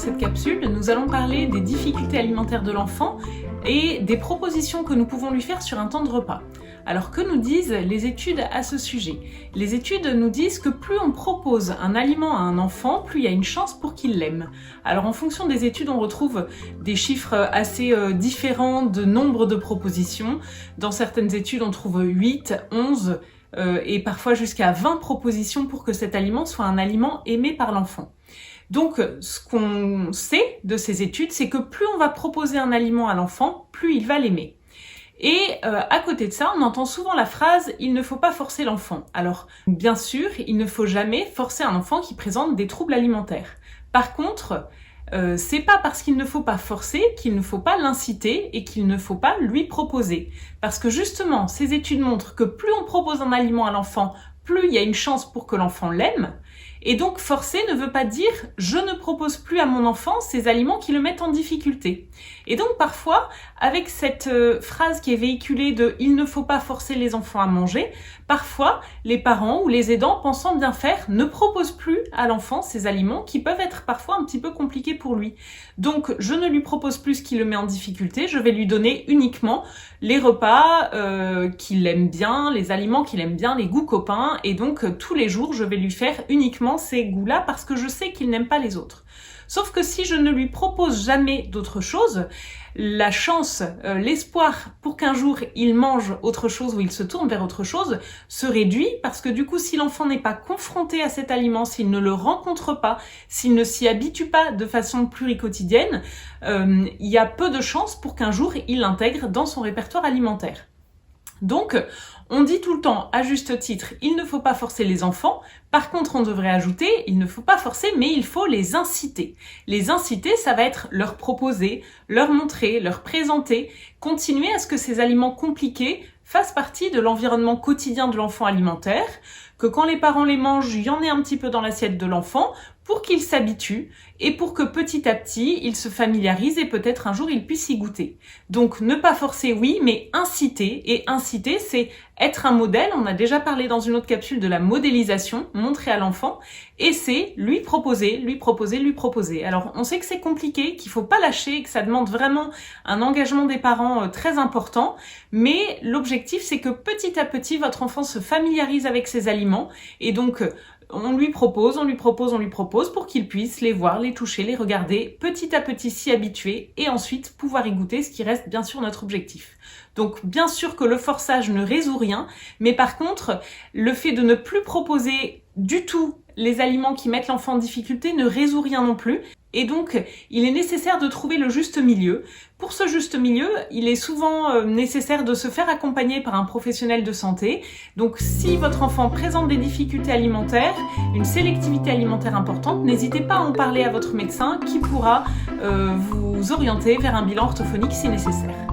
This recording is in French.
cette capsule, nous allons parler des difficultés alimentaires de l'enfant et des propositions que nous pouvons lui faire sur un temps de repas. Alors que nous disent les études à ce sujet? Les études nous disent que plus on propose un aliment à un enfant, plus il y a une chance pour qu'il l'aime. Alors en fonction des études, on retrouve des chiffres assez différents de nombre de propositions. Dans certaines études, on trouve 8, 11 et parfois jusqu'à 20 propositions pour que cet aliment soit un aliment aimé par l'enfant. Donc, ce qu'on sait de ces études, c'est que plus on va proposer un aliment à l'enfant, plus il va l'aimer. Et à côté de ça, on entend souvent la phrase « il ne faut pas forcer l'enfant ». Alors, bien sûr, il ne faut jamais forcer un enfant qui présente des troubles alimentaires. Par contre, c'est pas parce qu'il ne faut pas forcer qu'il ne faut pas l'inciter et qu'il ne faut pas lui proposer. Parce que justement, ces études montrent que plus on propose un aliment à l'enfant, plus il y a une chance pour que l'enfant l'aime. Et donc forcer ne veut pas dire « je ne propose plus à mon enfant ces aliments qui le mettent en difficulté ». Et donc parfois, avec cette phrase qui est véhiculée de « il ne faut pas forcer les enfants à manger », parfois les parents ou les aidants pensant bien faire ne proposent plus à l'enfant ces aliments qui peuvent être parfois un petit peu compliqués pour lui. Donc je ne lui propose plus ce qui le met en difficulté, je vais lui donner uniquement les repas qu'il aime bien, les aliments qu'il aime bien, les goûts copains, et donc tous les jours je vais lui faire uniquement ces goûts-là parce que je sais qu'il n'aime pas les autres. Sauf que si je ne lui propose jamais d'autre chose, la chance, l'espoir pour qu'un jour il mange autre chose ou il se tourne vers autre chose se réduit parce que du coup si l'enfant n'est pas confronté à cet aliment, s'il ne le rencontre pas, s'il ne s'y habitue pas de façon pluriquotidienne, il y a peu de chances pour qu'un jour il l'intègre dans son répertoire alimentaire. Donc, on dit tout le temps, à juste titre, il ne faut pas forcer les enfants. Par contre, on devrait ajouter, il ne faut pas forcer, mais il faut les inciter. Les inciter, ça va être leur proposer, leur montrer, leur présenter, continuer à ce que ces aliments compliqués fassent partie de l'environnement quotidien de l'enfant alimentaire, que quand les parents les mangent, il y en ait un petit peu dans l'assiette de l'enfant, pour qu'il s'habitue et pour que petit à petit, il se familiarise et peut-être un jour, il puisse y goûter. Donc, ne pas forcer, oui, mais inciter. Et inciter, c'est être un modèle. On a déjà parlé dans une autre capsule de la modélisation, montrer à l'enfant. Et c'est lui proposer, lui proposer, lui proposer. Alors, on sait que c'est compliqué, qu'il faut pas lâcher, que ça demande vraiment un engagement des parents très important. Mais l'objectif, c'est que petit à petit, votre enfant se familiarise avec ses aliments. Et donc, on lui propose pour qu'il puisse les voir, les toucher, les regarder, petit à petit s'y habituer et ensuite pouvoir y goûter, ce qui reste bien sûr notre objectif. Donc bien sûr que le forçage ne résout rien, mais par contre, le fait de ne plus proposer du tout les aliments qui mettent l'enfant en difficulté ne résout rien non plus. Et donc, il est nécessaire de trouver le juste milieu. Pour ce juste milieu, il est souvent nécessaire de se faire accompagner par un professionnel de santé. Donc, si votre enfant présente des difficultés alimentaires, une sélectivité alimentaire importante, n'hésitez pas à en parler à votre médecin qui pourra vous orienter vers un bilan orthophonique si nécessaire.